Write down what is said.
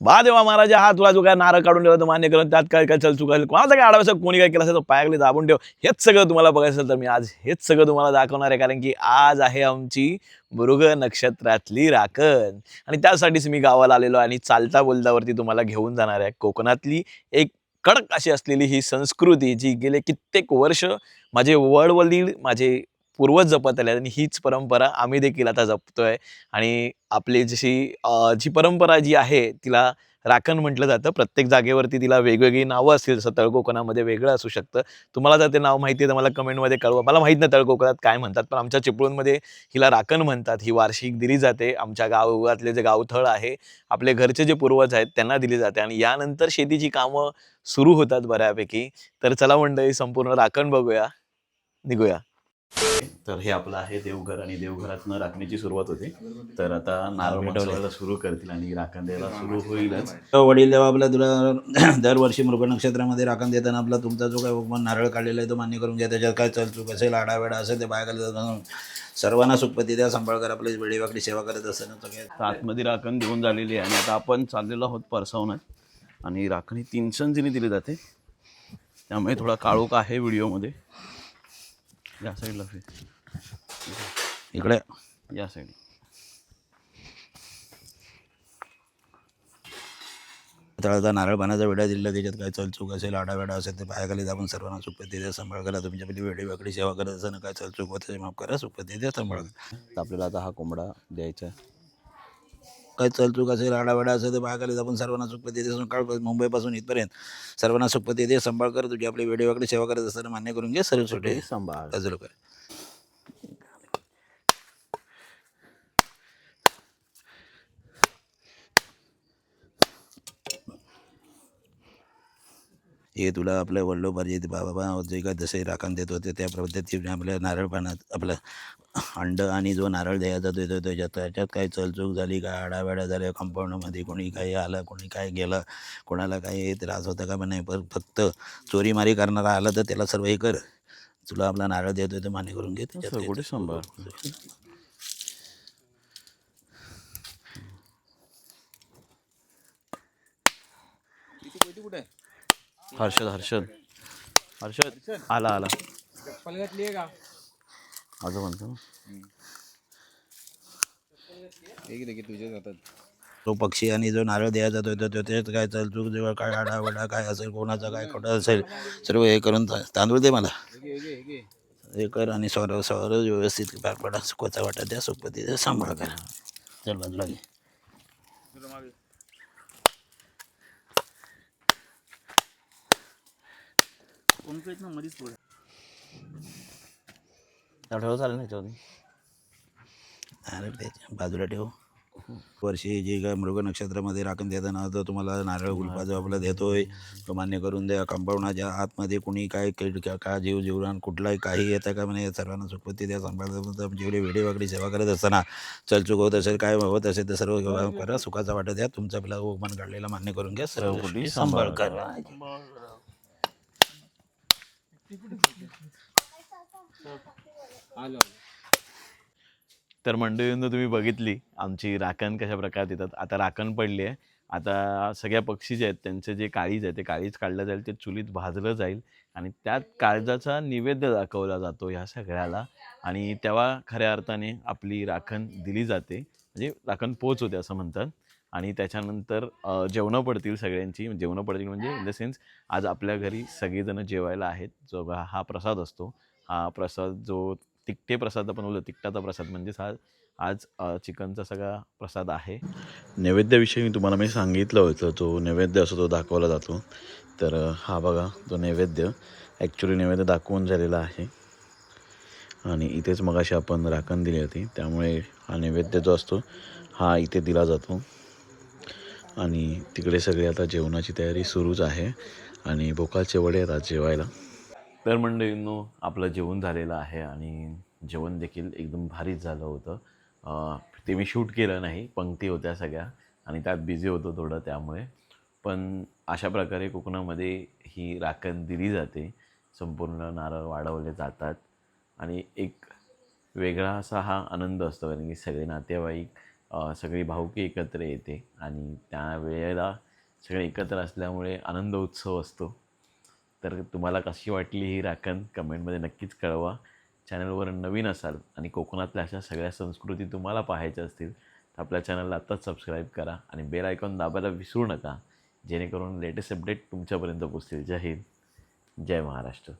बा देवा महाराजा, हा तुला जो काय नारळ काढून ठेवला तो मान्य करून त्यात काय काय चल चुकाल कोणाचा काय आडवायचं, कोणी काय केलं असेल तो पायाखाली दाबून ठेव. हेच सगळं तुम्हाला बघायचं असेल तर मी आज हेच सगळं तुम्हाला दाखवणार आहे, कारण की आज आहे आमची मृग नक्षत्रातली राखण. आणि त्यासाठीच मी गावाला आलेलो आणि चालता बोलतावरती तुम्हाला घेऊन जाणार आहे. कोकणातली एक कडक अशी असलेली ही संस्कृती, जी गेले कित्येक वर्ष माझे वडवडील, माझे पूर्वज जपत आले, आणि हीच परंपरा आम्ही देखील आता जपतोय. आणि आपली जी परंपरा जी आहे तिला राखण म्हटलं जातं. प्रत्येक जागेवरती तिला वेगवेगळी नावं असतील, जसं तळकोकणामध्ये वेगळं असू शकतं. तुम्हाला जर ते नाव माहिती आहे तर मला कमेंटमध्ये कळवा. मला माहीत नाही तळकोकणात काय म्हणतात, पण आमच्या चिपळूणमध्ये हिला राखण म्हणतात. ही वार्षिक दिली जाते. आमच्या गावातले जे गावथळ आहे, आपले घरचे जे पूर्वज आहेत त्यांना दिली जाते, आणि यानंतर शेतीची कामं सुरू होतात बऱ्यापैकी. तर चला मंडळी, संपूर्ण राखण बघूया, निघूया. तर हे आपलं आहे देवघर, आणि देवघरातनं राखण्याची सुरुवात होते. तर आता नारळ मिटवायला सुरू करतील आणि राखण द्यायला सुरू होईलच. वडील देवा, आपला तुला दरवर्षी मृग नक्षत्रामध्ये राखण देताना आपला तुमचा जो काय उपमान नारळ काढलेला आहे तो मान्य करून घ्या. त्याच्यात काय चलचूक असेल, आडावेडा असेल ते बायकाला सर्वांना सुखपती द्या. सांभाळकर आपली वेळीवाकडी सेवा करत असताना सगळ्यात आतमध्ये राखण देऊन झालेली आहे, आणि आता आपण चाललेलो आहोत परसावनात. आणि राखण ही 3 संजीने दिली जाते, त्यामुळे थोडा काळोख आहे व्हिडिओमध्ये. या साईडला इकडे या साईड. तळाचा नारळ पाण्याचा वेढा दिला, त्याच्यात काय चलचूक असेल, आडावेडा असेल ते पायाखाली आपण सर्वांना सुखपती द्या. सांभाळ करा. तुमच्या आपली वेळीवाकडी सेवा करत असताना काय चलचूक होते माफ करा. सुखपती द्या. सांभाळ. आपल्याला आता हा कोंबडा द्यायचा आहे. काय चलचूक असेल, आडावेडा असेल तर पायाखाली आपण सर्वांना सुखपती दे. काळ मुंबईपासून इथपर्यंत सर्वांना सुखपती दे. सांभाळ कर. तुझी आपली वेळीवाकडी सेवा करत असताना मान्य करून घे. सर्व सुटे सांभाळ. बाजूला कर. हे तुला आपल्या वडिलोपार्जित बाबा जे काय जसे राखण देत होते त्या पद्धतीने आपल्या नारळ पाण्यात आपलं अंड आणि जो नारळ द्यायचा देतो त्याच्यात काही चलचूक झाली, काय आडावेडा झाल्या कंपाऊंडमध्ये, कोणी काही आलं, कोणी काय गेलं, कोणाला काही त्रास होता का नाही, पण फक्त चोरीमारी करणारा आला तर त्याला सर्व हे कर. तुला आपला नारळ देतोय ते मान्य करून घे. त्याच्यात कुठे सांभाळ. हर्षद हर्षद हर्षद आला आला माझं म्हणतो तो पक्षी आणि जो नारळ द्यायचा जातो तो त्याच्यात काय चलचूक जेव्हा काय आडावडा काय असेल, कोणाचा काय खोटं असेल, सर्व हे करून तांदूळ दे मला हे कर. आणि सौरव सौरव व्यवस्थित पार पडा. सुखाचा वाटा द्या. सुखपती द्या. सांभाळ करा. चल बाजूला घे. ठेव चालेल ना याच्यावरती. अरे त्याच्या बाजूला ठेव. वर्षी जे काय मृग नक्षत्रामध्ये राखण देताना तर तुम्हाला नारळ गुलपाचा आपला देतोय तो मान्य करून द्या. कंपाऊंडाच्या आतमध्ये कुणी काय का जीव जीवरान कुठलाही काही येतं का म्हणे सर्वांना सुखपती द्या. सांभाळता जेवढी वेळी वाकडी सेवा करत असताना चलचूक होत असेल, काय होत असेल तर सर्व करा. सुखाचा वाटा द्या. तुमचा आपला उपमान काढलेला मान्य करून घ्या. सर्व गोष्टी सांभाळ करा. तर मंडळींनो, तुम्ही बघितली आमची राखण कशा प्रकारे देतात. आता राखण पडली आहे. आता सगळ्या पक्षी जे आहेत त्यांचे जे काळीज आहे ते काळीज काढलं जाईल, ते चुलीत भाजलं जाईल, आणि त्यात काळजाचा नैवेद्य दाखवला जातो ह्या सगळ्याला. आणि तेव्हा खऱ्या अर्थाने आपली राखण दिली जाते, म्हणजे राखण पोच होते असं म्हणतात. आणि त्याच्यानंतर जेवणं पडतील सगळ्यांची. जेवणं पडतील म्हणजे इन द सेन्स आज आपल्या घरी सगळेजण जेवायला आहेत. जो हा प्रसाद असतो, हा प्रसाद जो तिकटे प्रसाद आपण बोलतो, तिकटाचा प्रसाद म्हणजेच आज चिकनचा सगळा प्रसाद आहे. नैवेद्याविषयी तुम्हाला मी सांगितलं होतं, तो नैवेद्य असतो तो दाखवला जातो. तर हा बघा तो नैवेद्य, ॲक्च्युली नैवेद्य दाखवून झालेला आहे. आणि इथेच मगाशी आपण राखण दिली होती, त्यामुळे हा नैवेद्य जो असतो हा इथे दिला जातो. आणि तिकडे सगळे आता जेवणाची तयारी सुरूच आहे, आणि भोकाळचे वडे येतात जेवायला. तर मंडळींनो, आपलं जेवण झालेलं आहे, आणि जेवण देखील एकदम भारीच झालं होतं. ते मी शूट केलं नाही, पंक्ती होत्या सगळ्या आणि त्यात बिझी होतो थोडं, त्यामुळे. पण अशा प्रकारे कोकणामध्ये ही राखण दिली जाते. संपूर्ण नारळ वाढवले जातात, आणि एक वेगळा असा हा आनंद असतो, कारण की सगळे नातेवाईक सगळी भावकी एकत्र येते आणि त्यावेळेला सगळे एकत्र असल्यामुळे आनंद उत्सव असतो. तर तुम्हाला कशी वाटली ही राखण कमेंटमध्ये नक्कीच कळवा. चॅनलवर नवीन असाल आणि कोकणातल्या अशा सगळ्या संस्कृती तुम्हाला पाहायच्या असतील तर आपल्या चॅनलला आत्ताच सबस्क्राईब करा आणि बेल आयकॉन दाबायला विसरू नका, जेणेकरून लेटेस्ट अपडेट तुमच्यापर्यंत पोहोचतील. जय हिंद, जय महाराष्ट्र.